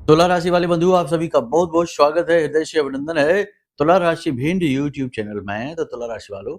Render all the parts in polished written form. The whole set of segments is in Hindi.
तुला राशि वाले बंधु आप सभी का बहुत बहुत स्वागत है, हृदय से अभिनंदन है। तुला राशि भिंड यूट्यूब चैनल में। तो तुला राशि वालों,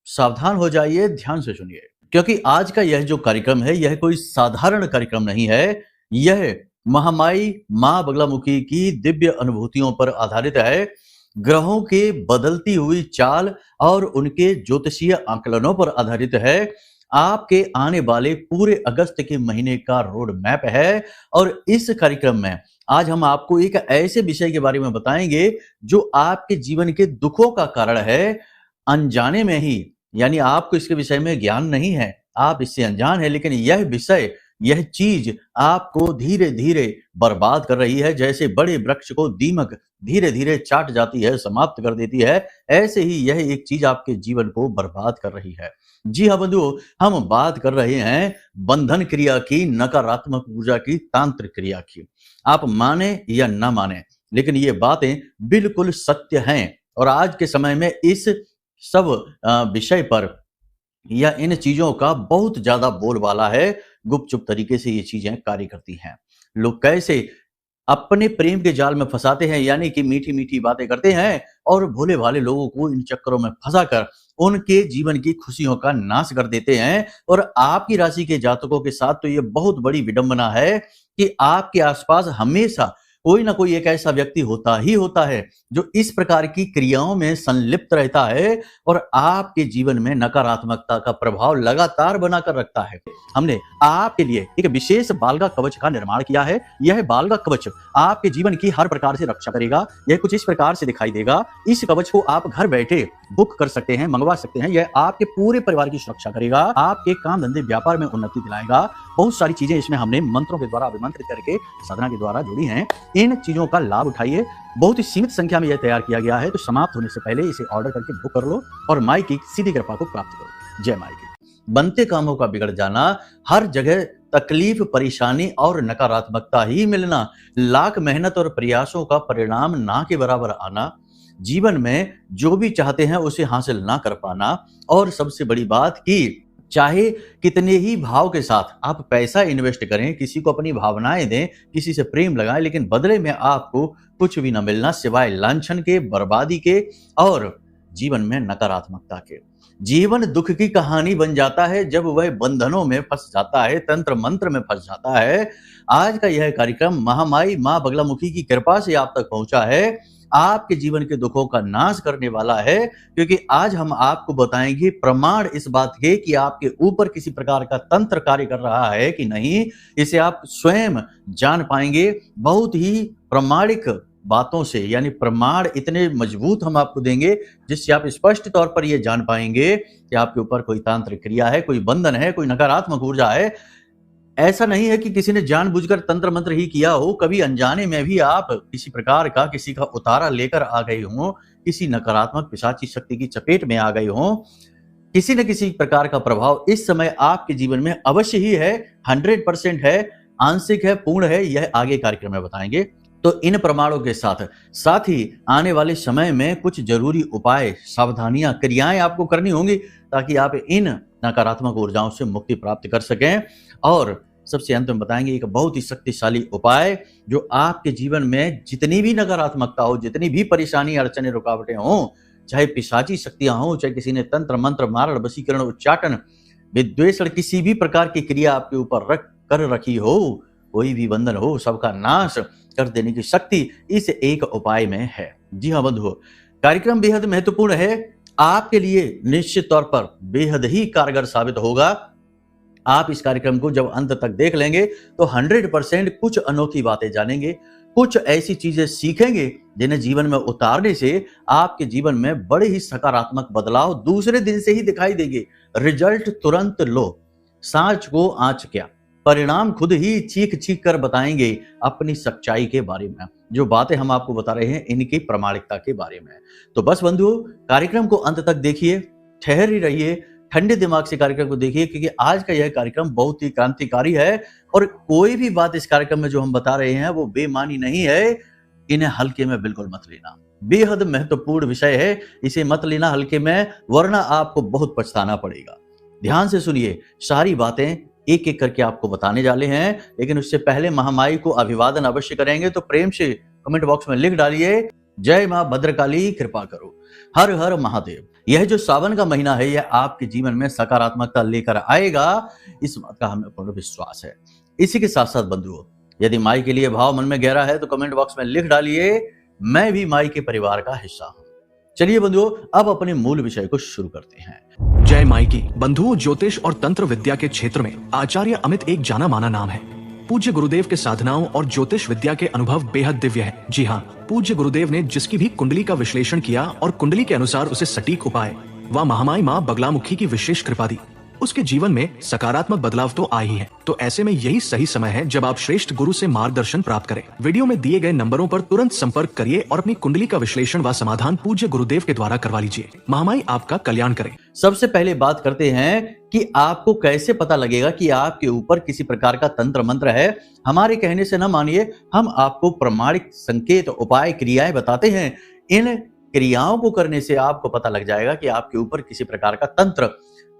सावधान हो जाइए, ध्यान से सुनिए, क्योंकि आज का यह जो कार्यक्रम है यह कोई साधारण कार्यक्रम नहीं है। यह महामाई मां बगलामुखी की दिव्य अनुभूतियों पर आधारित है। ग्रहों के बदलती हुई चाल और उनके ज्योतिषीय आकलनों पर आधारित है। आपके आने वाले पूरे अगस्त के महीने का रोड मैप है। और इस कार्यक्रम में आज हम आपको एक ऐसे विषय के बारे में बताएंगे जो आपके जीवन के दुखों का कारण है। अनजाने में ही, यानी आपको इसके विषय में ज्ञान नहीं है, आप इससे अनजान है, लेकिन यह विषय, यह चीज आपको धीरे धीरे बर्बाद कर रही है। जैसे बड़े वृक्ष को दीमक धीरे धीरे चाट जाती है, समाप्त कर देती है, ऐसे ही यह एक चीज आपके जीवन को बर्बाद कर रही है। जी हाँ बंधुओं, हम बात कर रहे हैं बंधन क्रिया की, नकारात्मक ऊर्जा की, तांत्रिक क्रिया की। आप माने या ना माने, लेकिन ये बातें बिल्कुल सत्य हैं। और आज के समय में इस सब विषय पर या इन चीजों का बहुत ज्यादा बोलबाला है। गुपचुप तरीके से ये चीजें कार्य करती हैं। लोग कैसे अपने प्रेम के जाल में फंसाते हैं, यानी कि मीठी मीठी बातें करते हैं और भोले भाले लोगों को इन चक्करों में फंसाकर उनके जीवन की खुशियों का नाश कर देते हैं। और आपकी राशि के जातकों के साथ तो ये बहुत बड़ी विडंबना है कि आपके आसपास हमेशा कोई ना कोई एक ऐसा व्यक्ति होता ही होता है जो इस प्रकार की क्रियाओं में संलिप्त रहता है और आपके जीवन में नकारात्मकता का प्रभाव लगातार बनाकर रखता है। हमने आपके लिए एक विशेष बालगा कवच का निर्माण किया है। यह बालगा कवच आपके जीवन की हर प्रकार से रक्षा करेगा। यह कुछ इस प्रकार से दिखाई देगा। इस कवच को आप घर बैठे बुक कर सकते हैं, मंगवा सकते हैं। यह आपके पूरे परिवार की सुरक्षा करेगा, आपके काम धंधे व्यापार में उन्नति दिलाएगा। बहुत सारी चीजें इसमें हमने मंत्रों के द्वारा अभिमंत्रित करके साधना के द्वारा जोड़ी हैं। इन चीजों का लाभ उठाइए। बहुत ही सीमित संख्या में यह तैयार किया गया है, तो समाप्त होने से पहले इसे ऑर्डर करके बुक कर लो और माई की सीधी कृपा को प्राप्त करो। जय माई की। बनते कामों का बिगड़ जाना, हर जगह तकलीफ, परेशानी और नकारात्मकता ही मिलना, लाख मेहनत और प्रयासों का परिणाम ना के बराबर आना, जीवन में जो भी चाहते हैं उसे हासिल ना कर पाना, और सबसे बड़ी बात कि चाहे कितने ही भाव के साथ आप पैसा इन्वेस्ट करें, किसी को अपनी भावनाएं दें, किसी से प्रेम लगाएं, लेकिन बदले में आपको कुछ भी ना मिलना सिवाय लांछन के, बर्बादी के और जीवन में नकारात्मकता के। जीवन दुख की कहानी बन जाता है जब वह बंधनों में फंस जाता है, तंत्र मंत्र में फंस जाता है। आज का यह कार्यक्रम महामाई मां बगलामुखी की कृपा से आप तक पहुंचा है, आपके जीवन के दुखों का नाश करने वाला है। क्योंकि आज हम आपको बताएंगे प्रमाण इस बात के कि आपके ऊपर किसी प्रकार का तंत्र कार्य कर रहा है कि नहीं, इसे आप स्वयं जान पाएंगे बहुत ही प्रामाणिक बातों से। यानी प्रमाण इतने मजबूत हम आपको देंगे जिससे आप स्पष्ट तौर पर यह जान पाएंगे कि आपके ऊपर कोई तांत्रिक क्रिया है, कोई बंधन है, कोई नकारात्मक ऊर्जा है। ऐसा नहीं है कि किसी ने जानबूझकर तंत्र मंत्र ही किया हो, कभी अनजाने में भी आप किसी प्रकार का, किसी का उतारा लेकर आ गए हो, किसी नकारात्मक पिशाची शक्ति की चपेट में आ गए हो। किसी न किसी प्रकार का प्रभाव इस समय आपके जीवन में अवश्य ही है, 100% है, आंशिक है, पूर्ण है। यह आगे कार्यक्रम में बताएंगे। तो इन प्रमाणों के साथ साथ ही आने वाले समय में कुछ जरूरी उपाय, सावधानियां, क्रियाएं आपको करनी होंगी ताकि आप इन नकारात्मक ऊर्जाओं से मुक्ति प्राप्त कर सकें। और सबसे अंत में बताएंगे एक बहुत ही शक्तिशाली उपाय जो आपके जीवन में जितनी भी नकारात्मकता हो, जितनी भी परेशानी, अड़चने, रुकावटें हो, चाहे पिशाची शक्तियां हो, चाहे किसी ने तंत्र मंत्र, मारण, वशीकरण, उच्चाटन, विद्वेषण, किसी भी प्रकार की क्रिया आपके ऊपर रख कर रखी हो, कोई भी बंधन हो, सबका नाश कर देने की शक्ति इस एक उपाय में है। जी हाँ बंधुओं, कार्यक्रम बेहद महत्वपूर्ण है, आपके लिए निश्चित तौर पर बेहद ही कारगर साबित होगा। आप इस कार्यक्रम को जब अंत तक देख लेंगे तो 100% कुछ अनोखी बातें जानेंगे, कुछ ऐसी चीजें सीखेंगे जिन्हें जीवन में उतारने से आपके जीवन में बड़े ही सकारात्मक बदलाव दूसरे दिन से ही दिखाई देंगे। रिजल्ट तुरंत लो, सांच को आंच क्या, परिणाम खुद ही चीख चीख कर बताएंगे अपनी सच्चाई के बारे में। जो बातें हम आपको बता रहे हैं इनकी प्रामाणिकता के बारे में। तो बस बंधुओं, कार्यक्रम को अंत तक देखिए, ठहर ही रहिए, ठंडे दिमाग से कार्यक्रम को देखिए, क्योंकि आज का यह कार्यक्रम बहुत ही क्रांतिकारी है। और कोई भी बात इस कार्यक्रम में जो हम बता रहे हैं वो बेमानी नहीं है, इन्हें हल्के में बिल्कुल मत लेना। बेहद महत्वपूर्ण विषय है, इसे मत लेना हल्के में, वरना आपको बहुत पछताना पड़ेगा। ध्यान से सुनिए, सारी बातें एक एक करके आपको बताने वाले हैं, लेकिन उससे पहले महामाई को अभिवादन अवश्य करेंगे। तो प्रेम से कमेंट बॉक्स में लिख डालिए, जय मां भद्रकाली कृपा करो, हर हर महादेव। यह जो सावन का महीना है, यह आपके जीवन में सकारात्मकता लेकर आएगा, इस बात का हमें पूर्ण विश्वास है। इसी के साथ साथ बंधुओं, यदि माई के लिए भाव मन में गहरा है तो कमेंट बॉक्स में लिख डालिए, मैं भी माई के परिवार का हिस्सा हूं। चलिए बंधुओं, अब अपने मूल विषय को शुरू करते हैं। जय माई की। बंधुओं, ज्योतिष और तंत्र विद्या के क्षेत्र में आचार्य अमित एक जाना माना नाम है। पूज्य गुरुदेव के साधनाओं और ज्योतिष विद्या के अनुभव बेहद दिव्य है। जी हाँ, पूज्य गुरुदेव ने जिसकी भी कुंडली का विश्लेषण किया और कुंडली के अनुसार उसे सटीक उपाय व महामाई माँ बगलामुखी की विशेष कृपा दी, उसके जीवन में सकारात्मक बदलाव तो आ ही है। तो ऐसे में यही सही समय है जब आप श्रेष्ठ गुरु से मार्गदर्शन प्राप्त करें। वीडियो में दिए गए नंबरों पर तुरंत संपर्क करिए और अपनी कुंडली का विश्लेषण व समाधान पूज्य गुरुदेव के द्वारा करवा लीजिए। महामाई आपका कल्याण करे। सबसे पहले बात करते हैं कि आपको कैसे पता लगेगा कि आपके ऊपर किसी प्रकार का तंत्र मंत्र है। हमारे कहने से न मानिए, हम आपको प्रमाणिक संकेत, उपाय, क्रियाएं बताते हैं। इन क्रियाओं को करने से आपको पता लग जाएगा कि आपके ऊपर किसी प्रकार का तंत्र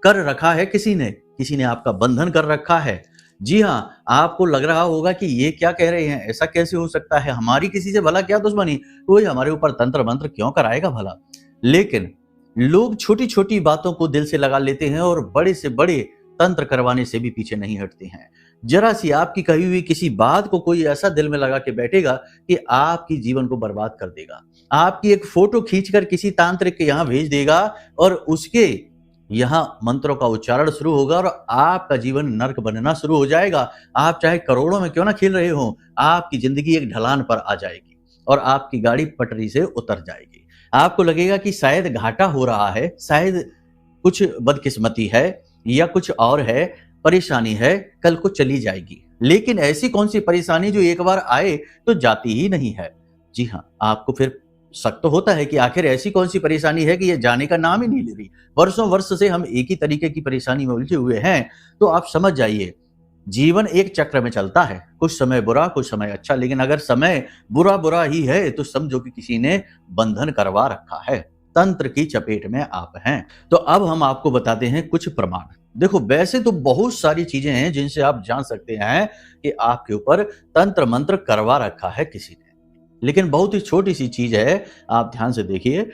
कर रखा है, किसी ने आपका बंधन कर रखा है। जी हाँ, आपको लग रहा होगा कि ये क्या कह रहे हैं, ऐसा कैसे हो सकता है, हमारी किसी से भला क्या दुश्मनी, कोई हमारे ऊपर तंत्र मंत्र क्यों कराएगा भला। लेकिन लोग छोटी छोटी बातों को दिल से लगा लेते हैं और बड़े से बड़े तंत्र करवाने से भी पीछे नहीं हटते हैं। जरा सी आपकी कही हुई किसी बात को कोई ऐसा दिल में लगा के बैठेगा कि आपकी जीवन को बर्बाद कर देगा। आपकी एक फोटो खींचकर किसी तांत्रिक के यहाँ भेज देगा और उसके यहाँ मंत्रों का उच्चारण शुरू होगा और आपका जीवन नर्क बनना शुरू हो जाएगा। आप चाहे करोड़ों में क्यों ना खेल रहे हो, आपकी जिंदगी एक ढलान पर आ जाएगी और आपकी गाड़ी पटरी से उतर जाएगी। आपको लगेगा कि शायद घाटा हो रहा है, शायद कुछ बदकिस्मती है या कुछ और है, परेशानी है, कल को चली जाएगी। लेकिन ऐसी कौन सी परेशानी जो एक बार आए तो जाती ही नहीं है। जी हाँ, आपको फिर शक तो होता है कि आखिर ऐसी कौन सी परेशानी है कि ये जाने का नाम ही नहीं ले रही। वर्षों वर्ष से हम एक ही तरीके की परेशानी में उलझे हुए हैं। तो आप समझ जाइए, जीवन एक चक्र में चलता है, कुछ समय बुरा, कुछ समय अच्छा। लेकिन अगर समय बुरा बुरा ही है तो समझो कि किसी ने बंधन करवा रखा है, तंत्र की चपेट में आप हैं। तो अब हम आपको बताते हैं कुछ प्रमाण। देखो, वैसे तो बहुत सारी चीजें हैं जिनसे आप जान सकते हैं कि आपके ऊपर तंत्र मंत्र करवा रखा है किसी ने, लेकिन बहुत ही छोटी सी चीज है, आप ध्यान से देखिए।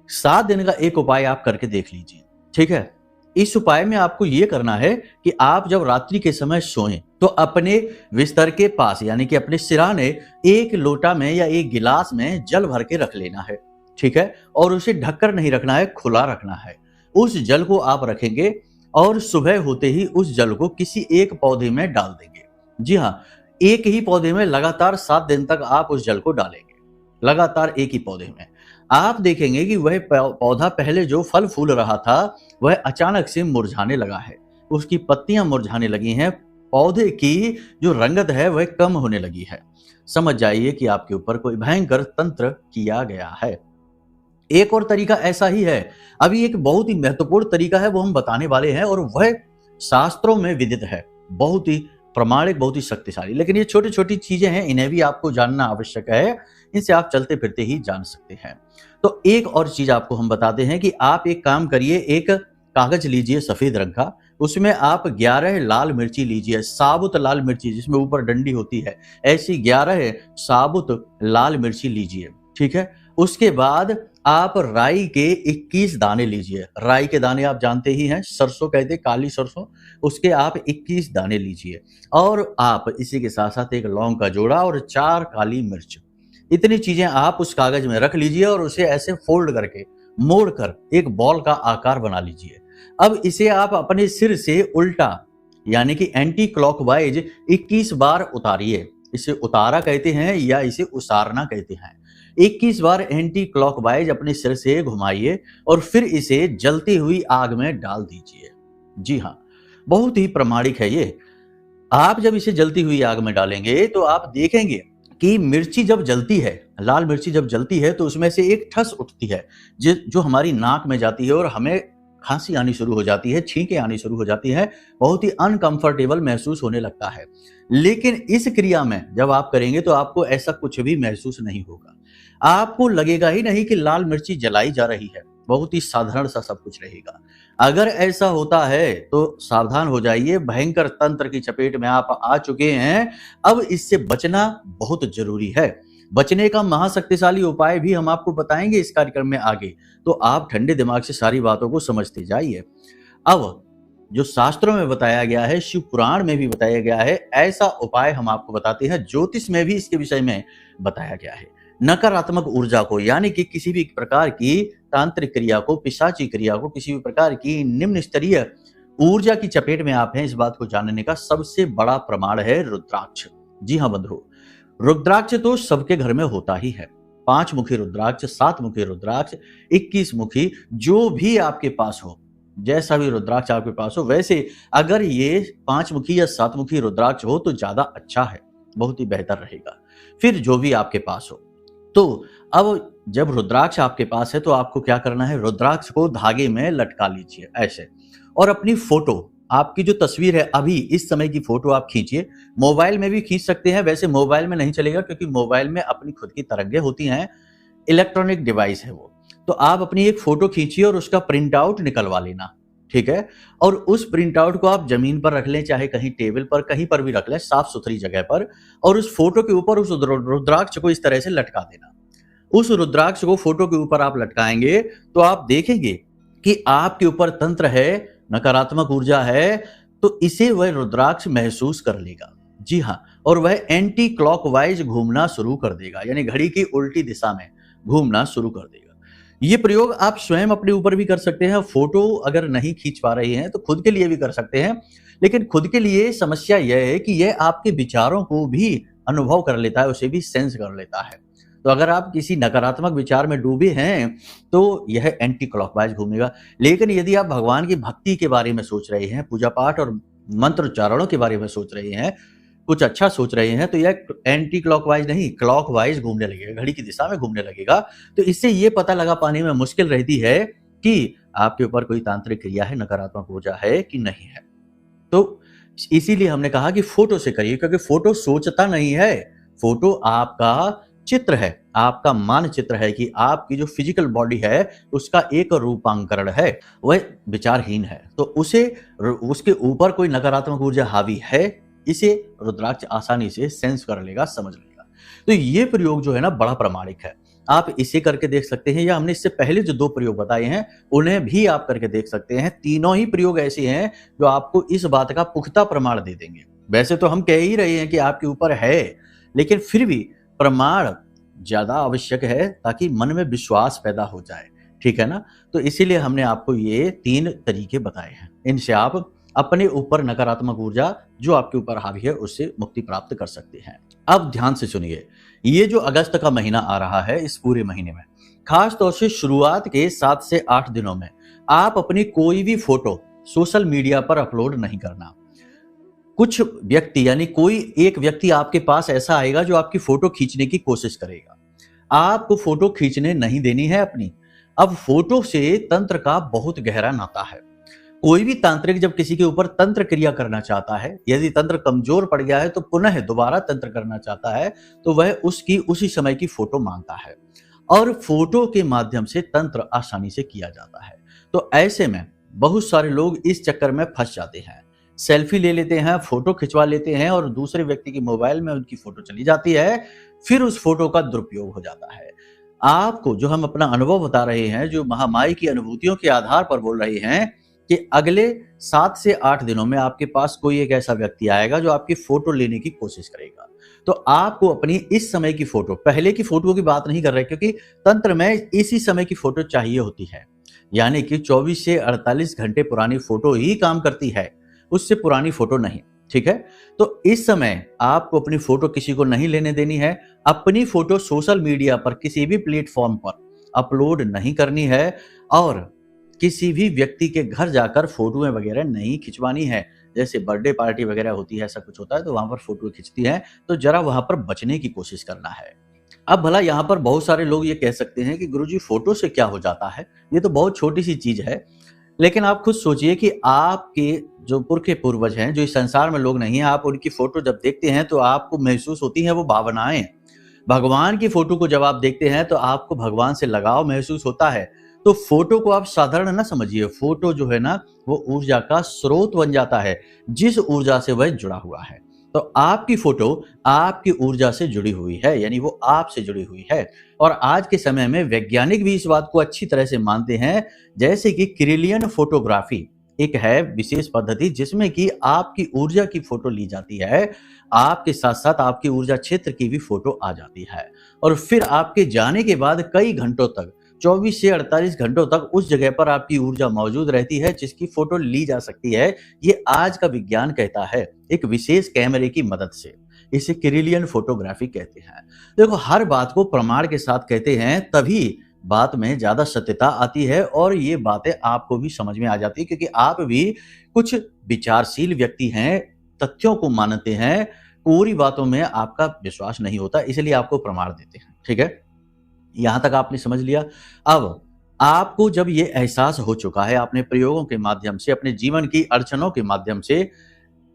7 दिन का एक उपाय आप करके देख लीजिए, ठीक है। इस उपाय में आपको यह करना है कि आप जब रात्रि के समय सोएं तो अपने बिस्तर के पास, यानी कि अपने सिरहाने, एक लोटा में या एक गिलास में जल भर के रख लेना है, ठीक है। और उसे ढककर नहीं रखना है, खुला रखना है। उस जल को आप रखेंगे और सुबह होते ही उस जल को किसी एक पौधे में डाल देंगे। जी हाँ, एक ही पौधे में लगातार 7 दिन तक आप उस जल को डालेंगे, लगातार एक ही पौधे में। आप देखेंगे कि वह पौधा पहले जो फल फूल रहा था वह अचानक से मुरझाने लगा है, उसकी पत्तियां मुरझाने लगी हैं, पौधे की जो रंगत है वह कम होने लगी है। समझ जाइए कि आपके ऊपर कोई भयंकर तंत्र किया गया है। एक और तरीका ऐसा ही है, अभी एक बहुत ही महत्वपूर्ण तरीका है, वो हम बताने वाले हैं और वह शास्त्रों में विदित है, बहुत ही प्रमाणिक, बहुत ही शक्तिशाली। लेकिन ये छोटी छोटी चीजें हैं, इन्हें भी आपको जानना आवश्यक है, इनसे आप चलते फिरते ही जान सकते हैं। तो एक और चीज आपको हम बताते हैं कि आप एक काम करिए, एक कागज लीजिए सफेद रंग का, उसमें आप 11 लाल मिर्ची लीजिए, साबुत लाल मिर्ची जिसमें ऊपर डंडी होती है, ऐसी 11 साबुत लाल मिर्ची लीजिए, ठीक है। उसके बाद आप राई के 21 दाने लीजिए। राई के दाने आप जानते ही हैं, सरसों कहते, काली सरसों, उसके आप 21 दाने लीजिए। और आप इसी के साथ साथ एक लौंग का जोड़ा और 4 काली मिर्च, इतनी चीजें आप उस कागज में रख लीजिए और उसे ऐसे फोल्ड करके, मोड़ कर एक बॉल का आकार बना लीजिए। अब इसे आप अपने सिर से उल्टा, यानी कि एंटी क्लॉकवाइज 21 बार उतारिए। इसे उतारा कहते हैं या इसे उसारना कहते हैं। 21 बार एंटी क्लॉकवाइज अपने सिर से घुमाइए और फिर इसे जलती हुई आग में डाल दीजिए। जी हाँ, बहुत ही प्रामाणिक है ये। आप जब इसे जलती हुई आग में डालेंगे तो आप देखेंगे कि मिर्ची जब जलती है, लाल मिर्ची जब जलती है तो उसमें से एक ठस उठती है जो हमारी नाक में जाती है और हमें खांसी आनी शुरू हो जाती है, छींकें आनी शुरू हो जाती है, बहुत ही अनकंफर्टेबल महसूस होने लगता है। लेकिन इस क्रिया में जब आप करेंगे तो आपको ऐसा कुछ भी महसूस नहीं होगा। आपको लगेगा ही नहीं कि लाल मिर्ची जलाई जा रही है, बहुत ही साधारण सा सब कुछ रहेगा। अगर ऐसा होता है तो सावधान हो जाइए, भयंकर तंत्र की चपेट में आप आ चुके हैं। अब इससे बचना बहुत ज़रूरी है। बचने का महाशक्तिशाली उपाय भी हम आपको बताएँगे इस कार्यक्रम में आगे, तो आप ठंडे दिमाग से सारी बातों को समझते जाइए। अब जो शास्त्रों में बताया गया है, शिव पुराण में भी बताया गया है, ऐसा उपाय हम आपको बताते हैं। ज्योतिष में भी इसके विषय में बताया गया है। नकारात्मक ऊर्जा को, यानी कि किसी भी प्रकार की तांत्रिक क्रिया को, पिशाची क्रिया को, किसी भी प्रकार की निम्न स्तरीय ऊर्जा की चपेट में आप हैं, इस बात को जानने का सबसे बड़ा प्रमाण है रुद्राक्ष। जी हाँ बंधुओं, रुद्राक्ष तो सबके घर में होता ही है। 5 मुखी रुद्राक्ष, 7 मुखी रुद्राक्ष, 21 मुखी, जो भी आपके पास हो, जैसा भी रुद्राक्ष आपके पास हो, वैसे अगर ये 5 मुखी या 7 मुखी रुद्राक्ष हो तो ज्यादा अच्छा है, बहुत ही बेहतर रहेगा। फिर जो भी आपके पास हो, तो अब जब रुद्राक्ष आपके पास है तो आपको क्या करना है, रुद्राक्ष को धागे में लटका लीजिए ऐसे, और अपनी फोटो, आपकी जो तस्वीर है अभी इस समय की फोटो आप खींचिए। मोबाइल में भी खींच सकते हैं, वैसे मोबाइल में नहीं चलेगा क्योंकि मोबाइल में अपनी खुद की तरंगें होती हैं, इलेक्ट्रॉनिक डिवाइस है वो। तो आप अपनी एक फोटो खींचिए और उसका प्रिंट आउट निकलवा लेना, ठीक है। और उस प्रिंट आउट को आप जमीन पर रख लें, चाहे कहीं टेबल पर, कहीं पर भी रख लें, साफ सुथरी जगह पर, और उस फोटो के ऊपर उस रुद्राक्ष को इस तरह से लटका देना। उस रुद्राक्ष को फोटो के ऊपर आप लटकाएंगे तो आप देखेंगे कि आपके ऊपर तंत्र है, नकारात्मक ऊर्जा है, तो इसे वह रुद्राक्ष महसूस कर लेगा। जी हाँ, और वह एंटी क्लॉकवाइज घूमना शुरू कर देगा, यानी घड़ी की उल्टी दिशा में घूमना शुरू कर देगा। ये प्रयोग आप स्वयं अपने ऊपर भी कर सकते हैं। फोटो अगर नहीं खींच पा रहे हैं तो खुद के लिए भी कर सकते हैं, लेकिन खुद के लिए समस्या यह है कि यह आपके विचारों को भी अनुभव कर लेता है, उसे भी सेंस कर लेता है। तो अगर आप किसी नकारात्मक विचार में डूबे हैं तो यह एंटी क्लॉकवाइज घूमेगा। लेकिन यदि आप भगवान की भक्ति के बारे में सोच रहे हैं, पूजा पाठ और मंत्र उच्चारणों के बारे में सोच रहे हैं, कुछ अच्छा सोच रहे हैं, तो यह एंटी क्लॉकवाइज नहीं, क्लॉकवाइज घूमने लगेगा, घड़ी की दिशा में घूमने लगेगा। तो इससे ये पता लगा पाने में मुश्किल रहती है कि आपके ऊपर कोई तांत्रिक क्रिया है, नकारात्मक ऊर्जा है कि नहीं है। तो इसीलिए हमने कहा कि फोटो से करिए, क्योंकि फोटो सोचता नहीं है, फोटो आपका चित्र है, आपका मानचित्र है कि आपकी जो फिजिकल बॉडी है उसका एक रूपांकरण है, वह विचारहीन है। तो उसके ऊपर कोई नकारात्मक ऊर्जा हावी है, इसे रुद्राक्ष आसानी से सेंस कर लेगा, समझ लेगा। तो ये प्रयोग जो है ना बड़ा प्रामाणिक है, आप इसे करके देख सकते हैं, या हमने इससे पहले जो 2 प्रयोग बताए हैं उन्हें भी आप करके देख सकते हैं। तीनों ही प्रयोग ऐसे हैं जो आपको इस बात का पुख्ता प्रमाण दे देंगे। वैसे तो हम कह ही रहे हैं कि आपके ऊपर है, लेकिन फिर भी प्रमाण ज्यादा आवश्यक है ताकि मन में विश्वास पैदा हो जाए, ठीक है ना। तो इसीलिए हमने आपको ये 3 तरीके बताए हैं, इनसे आप अपने ऊपर नकारात्मक ऊर्जा जो आपके ऊपर हावी है उससे मुक्ति प्राप्त कर सकते हैं। अब ध्यान से सुनिए, ये जो अगस्त का महीना आ रहा है, इस पूरे महीने में खास तौर से शुरुआत के 7 से 8 दिनों में आप अपनी कोई भी फोटो सोशल मीडिया पर अपलोड नहीं करना। कुछ व्यक्ति, यानी कोई एक व्यक्ति आपके पास ऐसा आएगा जो आपकी फोटो खींचने की कोशिश करेगा। आपको फोटो खींचने नहीं देनी है अपनी। अब फोटो से तंत्र का बहुत गहरा नाता है। कोई भी तांत्रिक जब किसी के ऊपर तंत्र क्रिया करना चाहता है, यदि तंत्र कमजोर पड़ गया है तो पुनः दोबारा तंत्र करना चाहता है, तो वह उसकी उसी समय की फोटो मांगता है, और फोटो के माध्यम से तंत्र आसानी से किया जाता है। तो ऐसे में बहुत सारे लोग इस चक्कर में फंस जाते हैं, सेल्फी ले लेते हैं, फोटो खिंचवा लेते हैं, और दूसरे व्यक्ति के मोबाइल में उनकी फोटो चली जाती है, फिर उस फोटो का दुरुपयोग हो जाता है। आपको जो हम अपना अनुभव बता रहे हैं, जो महामाई की अनुभूतियों के आधार पर बोल रहे हैं, कि अगले 7 से 8 दिनों में आपके पास कोई एक ऐसा व्यक्ति आएगा जो आपकी फोटो लेने की कोशिश करेगा। तो आपको अपनी इस समय की फोटो, पहले की फोटो की बात नहीं कर रहे, क्योंकि तंत्र में इसी समय की फोटो चाहिए होती है, यानी कि 24 से 48 घंटे पुरानी फोटो ही काम करती है, उससे पुरानी फोटो नहीं, ठीक है। तो इस समय आपको अपनी फोटो किसी को नहीं लेने देनी है। अपनी फोटो सोशल मीडिया पर किसी भी प्लेटफॉर्म पर अपलोड नहीं करनी है, और किसी भी व्यक्ति के घर जाकर फोटोएं वगैरह नहीं खिंचवानी है। जैसे बर्थडे पार्टी वगैरह होती है, ऐसा कुछ होता है तो वहां पर फोटो खिंचती हैं, तो जरा वहां पर बचने की कोशिश करना है। अब भला यहाँ पर बहुत सारे लोग ये कह सकते हैं कि गुरुजी फोटो से क्या हो जाता है, ये तो बहुत छोटी सी चीज है। लेकिन आप खुद सोचिए कि आपके जो पुरखे पूर्वज हैं, जो इस संसार में लोग नहीं है, आप उनकी फोटो जब देखते हैं तो आपको महसूस होती है वो भावनाएं। भगवान की फोटो को जब आप देखते हैं तो आपको भगवान से लगाव महसूस होता है। तो फोटो को आप साधारण ना समझिए, फोटो जो है ना वो ऊर्जा का स्रोत बन जाता है जिस ऊर्जा से वह जुड़ा हुआ है। तो आपकी फोटो आपकी ऊर्जा से जुड़ी हुई है, यानी वो आपसे जुड़ी हुई है। और आज के समय में वैज्ञानिक भी इस बात को अच्छी तरह से मानते हैं, जैसे कि क्रिलियन फोटोग्राफी एक है विशेष पद्धति जिसमें कि आपकी ऊर्जा की फोटो ली जाती है, आपके साथ साथ आपकी ऊर्जा क्षेत्र की भी फोटो आ जाती है और फिर आपके जाने के बाद कई घंटों तक 24 से 48 घंटों तक उस जगह पर आपकी ऊर्जा मौजूद रहती है जिसकी फोटो ली जा सकती है। ये आज का विज्ञान कहता है, एक विशेष कैमरे की मदद से। इसे क्रिलियन फोटोग्राफी कहते हैं। देखो, हर बात को प्रमाण के साथ कहते हैं तभी बात में ज्यादा सत्यता आती है और ये बातें आपको भी समझ में आ जाती है, क्योंकि आप भी कुछ विचारशील व्यक्ति हैं, तथ्यों को मानते हैं, पूरी बातों में आपका विश्वास नहीं होता, इसलिए आपको प्रमाण देते हैं। ठीक है, यहां तक आपने समझ लिया। अब आपको जब ये एहसास हो चुका है, अपने प्रयोगों के माध्यम से, अपने जीवन की अड़चनों के माध्यम से,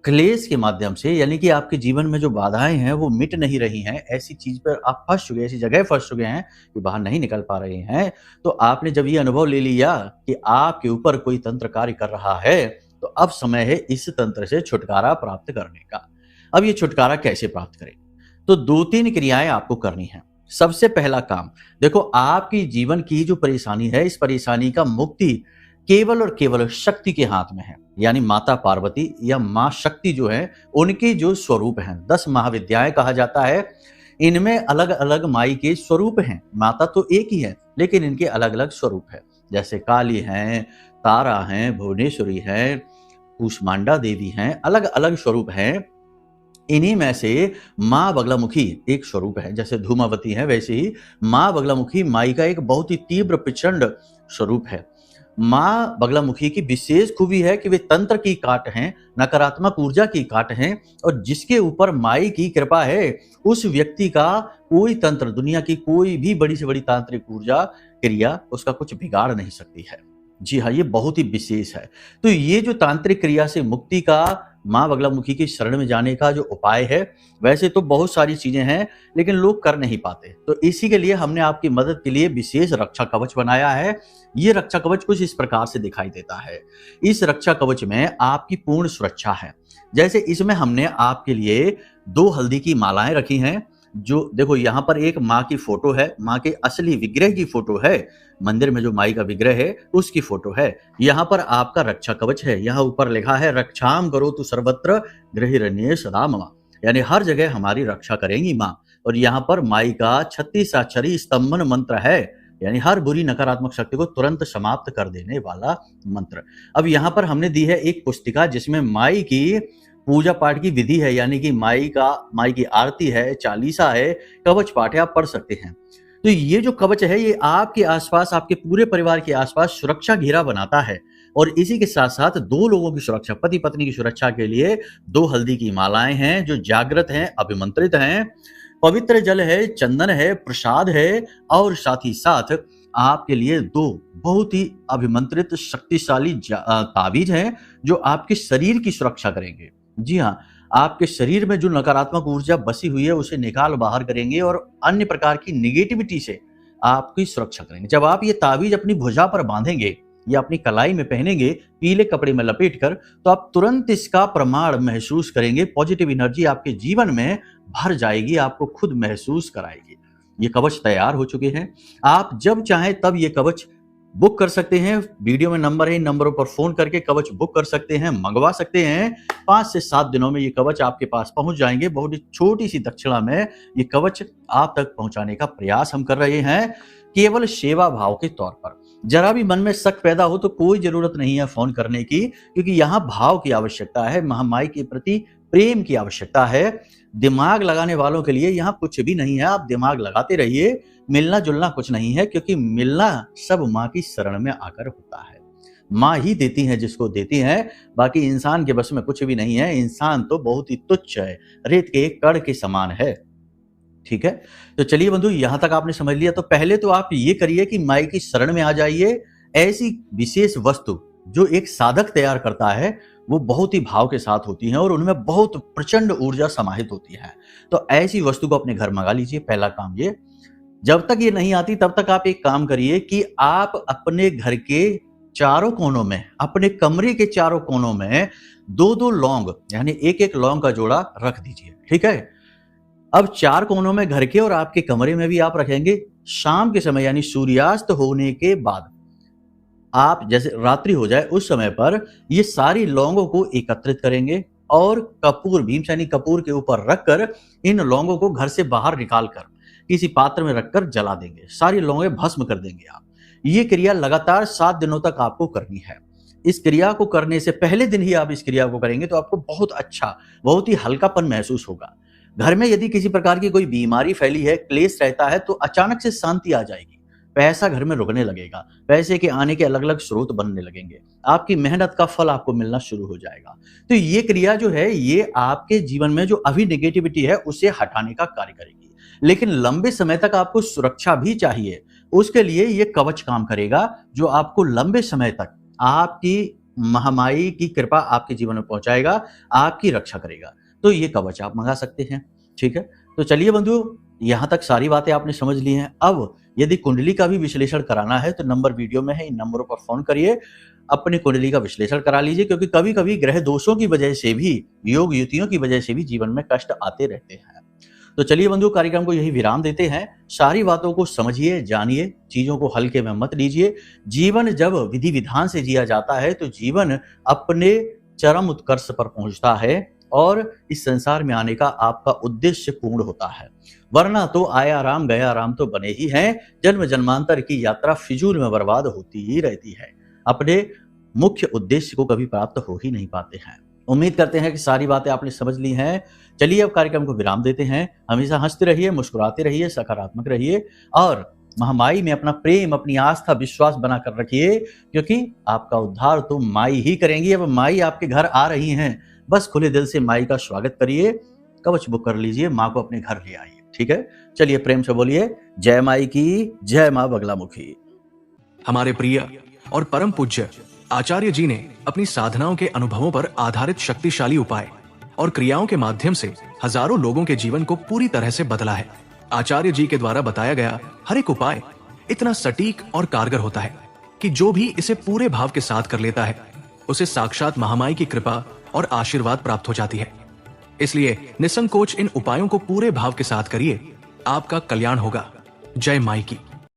क्लेश के माध्यम से, यानी कि आपके जीवन में जो बाधाएं हैं वो मिट नहीं रही हैं, ऐसी चीज पर आप फंस चुके, ऐसी जगह फंस चुके हैं कि बाहर नहीं निकल पा रहे हैं, तो आपने जब ये अनुभव ले लिया कि आपके ऊपर कोई तंत्र कार्य कर रहा है, तो अब समय है इस तंत्र से छुटकारा प्राप्त करने का। अब ये छुटकारा कैसे प्राप्त करें? तो 2-3 क्रियाएं आपको करनी है। सबसे पहला काम, देखो, आपकी जीवन की जो परेशानी है, इस परेशानी का मुक्ति केवल और केवल शक्ति के हाथ में है, यानी माता पार्वती या मां शक्ति जो है, उनके जो स्वरूप हैं, 10 महाविद्याएं कहा जाता है, इनमें अलग अलग माई के स्वरूप हैं। माता तो एक ही है लेकिन इनके अलग अलग स्वरूप है, जैसे काली हैं, तारा हैं, भुवनेश्वरी हैं, कूष्मांडा देवी हैं, अलग अलग स्वरूप हैं। इन्हीं में से माँ बगलामुखी एक स्वरूप है, जैसे धूमावती है वैसे ही माँ बगलामुखी माई का एक बहुत ही तीव्र प्रचंड स्वरूप है। माँ बगलामुखी की विशेष खूबी है कि वे तंत्र की काट हैं, नकारात्मक ऊर्जा की काट हैं, और जिसके ऊपर माई की कृपा है उस व्यक्ति का कोई तंत्र, दुनिया की कोई भी बड़ी से बड़ी तांत्रिक ऊर्जा क्रिया उसका कुछ बिगाड़ नहीं सकती है। जी हाँ, ये बहुत ही विशेष है। तो ये जो तांत्रिक क्रिया से मुक्ति का, माँ बगलामुखी की शरण में जाने का जो उपाय है, वैसे तो बहुत सारी चीजें हैं लेकिन लोग कर नहीं पाते, तो इसी के लिए हमने आपकी मदद के लिए विशेष रक्षा कवच बनाया है। ये रक्षा कवच कुछ इस प्रकार से दिखाई देता है। इस रक्षा कवच में आपकी पूर्ण सुरक्षा है। जैसे इसमें हमने आपके लिए 2 हल्दी की मालाएं रखी हैं, जो देखो यहाँ पर एक माँ की फोटो है, माँ के असली विग्रह की फोटो है, मंदिर में जो माई का विग्रह है उसकी फोटो है। यहाँ पर आपका रक्षा कवच है, यहाँ ऊपर लिखा है रक्षाम करो तु सर्वत्र गृहिरण्ये सदा मम, यानी हर जगह हमारी रक्षा करेंगी माँ। और यहाँ पर माई का 36 अक्षरी स्तंभन मंत्र है, यानी हर बुरी नकारात्मक शक्ति को तुरंत समाप्त कर देने वाला मंत्र। अब यहाँ पर हमने दी है एक पुस्तिका जिसमें माई की पूजा पाठ की विधि है, यानी कि माई की आरती है, चालीसा है, कवच पाठ है, आप पढ़ सकते हैं। तो ये जो कवच है ये आपके आसपास, आपके पूरे परिवार के आसपास सुरक्षा घेरा बनाता है, और इसी के साथ साथ 2 लोगों की सुरक्षा, पति पत्नी की सुरक्षा के लिए 2 हल्दी की मालाएं हैं जो जागृत हैं, अभिमंत्रित हैं, पवित्र जल है, चंदन है, प्रसाद है, और साथ ही साथ आपके लिए 2 बहुत ही अभिमंत्रित शक्तिशाली ताबीज हैं जो आपके शरीर की सुरक्षा करेंगे। जी हाँ, आपके शरीर में जो नकारात्मक ऊर्जा बसी हुई है उसे निकाल बाहर करेंगे और अन्य प्रकार की निगेटिविटी से आपकी सुरक्षा करेंगे। जब आप ये ताबीज अपनी भुजा पर बांधेंगे या अपनी कलाई में पहनेंगे, पीले कपड़े में लपेटकर, तो आप तुरंत इसका प्रमाण महसूस करेंगे। पॉजिटिव एनर्जी आपके जीवन में भर जाएगी, आपको खुद महसूस कराएगी। ये कवच तैयार हो चुके हैं, आप जब चाहें तब ये कवच बुक कर सकते हैं। वीडियो में नंबर है, इन नंबरों पर फोन करके कवच बुक कर सकते हैं, मंगवा सकते हैं। 5 से 7 दिनों में ये कवच आपके पास पहुंच जाएंगे। बहुत ही छोटी सी दक्षिणा में ये कवच आप तक पहुंचाने का प्रयास हम कर रहे हैं, केवल सेवा भाव के तौर पर। जरा भी मन में शक पैदा हो तो कोई जरूरत नहीं है फोन करने की, क्योंकि यहाँ भाव की आवश्यकता है, महामाई के प्रति प्रेम की आवश्यकता है। दिमाग लगाने वालों के लिए यहाँ कुछ भी नहीं है, आप दिमाग लगाते रहिए। मिलना जुलना कुछ नहीं है, क्योंकि मिलना सब माँ की शरण में आकर होता है। माँ ही देती है जिसको देती है, बाकी इंसान के बस में कुछ भी नहीं है। इंसान तो बहुत ही तुच्छ है, रेत के एक कण के समान है। ठीक है, तो चलिए बंधु, यहां तक आपने समझ लिया। तो पहले तो आप ये करिए कि माई की शरण में आ जाइए। ऐसी विशेष वस्तु जो एक साधक तैयार करता है वो बहुत ही भाव के साथ होती हैं और उनमें बहुत प्रचंड ऊर्जा समाहित होती है। तो ऐसी वस्तु को अपने घर मंगा लीजिए, पहला काम ये। जब तक ये नहीं आती तब तक आप एक काम करिए कि आप अपने घर के चारों कोनों में, अपने कमरे के चारों कोनों में 2-2 लौंग यानी एक-एक लौंग का जोड़ा रख दीजिए। ठीक है? अब 4 कोनों में घर के और आपके कमरे में भी आप रखेंगे। शाम के समय यानी सूर्यास्त होने के बाद आप जैसे रात्रि हो जाए उस समय पर ये सारी लौंगों को एकत्रित करेंगे और कपूर, भीमसेनी कपूर के ऊपर रखकर इन लौंगों को घर से बाहर निकाल कर किसी पात्र में रखकर जला देंगे। सारी लौंगें भस्म कर देंगे आप। ये क्रिया लगातार 7 दिनों तक आपको करनी है। इस क्रिया को करने से पहले दिन ही आप इस क्रिया को करेंगे तो आपको बहुत अच्छा, बहुत ही हल्कापन महसूस होगा। घर में यदि किसी प्रकार की कोई बीमारी फैली है, क्लेश रहता है तो अचानक से शांति आ जाएगी। पैसा घर में रुकने लगेगा, पैसे के आने के अलग-अलग स्रोत बनने लगेंगे। आपकी मेहनत का फल आपको मिलना शुरू हो जाएगा। तो ये क्रिया जो है ये आपके जीवन में जो अभी नेगेटिविटी है उसे हटाने का कार्य करेगी। लेकिन लंबे समय तक आपको सुरक्षा भी चाहिए। उसके लिए ये कवच काम करेगा जो आपको लंबे समय तक आपकी महामाई की कृपा आपके जीवन में पहुंचाएगा, आपकी रक्षा करेगा। तो ये कवच आप मंगा सकते हैं। ठीक है? तो चलिए बंधुओं, यहाँ तक सारी बातें आपने समझ ली हैं। अब यदि कुंडली का भी विश्लेषण कराना है तो नंबर वीडियो में है, इन नंबरों पर फोन करिए, अपनी कुंडली का विश्लेषण करा लीजिए, क्योंकि कभी-कभी ग्रह दोषों की वजह से भी, योग युतियों की वजह से भी जीवन में कष्ट आते रहते हैं। तो चलिए बंधुओं, कार्यक्रम को यही विराम देते हैं। सारी बातों को समझिए, जानिए, चीजों को हल्के में मत लीजिए। जीवन जब विधि विधान से जिया जाता है तो जीवन अपने चरम उत्कर्ष पर पहुंचता है और इस संसार में आने का आपका उद्देश्य पूर्ण होता है। वरना तो आया राम गया राम तो बने ही हैं। जन्म जन्मांतर की यात्रा फिजूल में बर्बाद होती ही रहती है। अपने मुख्य उद्देश्य को कभी प्राप्त हो ही नहीं पाते हैं। उम्मीद करते हैं कि सारी बातें आपने समझ ली हैं। चलिए अब कार्यक्रम को विराम देते हैं। हमेशा हंसते रहिए, मुस्कुराते रहिए, सकारात्मक रहिए और महामाई में अपना प्रेम, अपनी आस्था, विश्वास बनाकर रखिए, क्योंकि आपका उद्धार तो माई ही करेंगी। अब माई आपके घर आ रही हैं, बस खुले दिल से माई का स्वागत करिए, कवच बुक कर लीजिए, माँ को अपने घर ले आइए। ठीक है? चलिए प्रेम से बोलिए जय माई की, जय माँ बगलामुखी। हमारे प्रिय और परम पूज्य आचार्य जी ने अपनी साधनाओं के अनुभवों पर आधारित शक्तिशाली उपाय और क्रियाओं के माध्यम से हजारों लोगों के जीवन को पूरी तरह से बदला है। आचार्य जी के द्वारा बताया गया हर एक उपाय इतना सटीक और कारगर होता है कि जो भी इसे पूरे भाव के साथ कर लेता है उसे साक्षात महामाई की कृपा और आशीर्वाद प्राप्त हो जाती है। इसलिए निसंकोच इन उपायों को पूरे भाव के साथ करिए, आपका कल्याण होगा। जय माई की।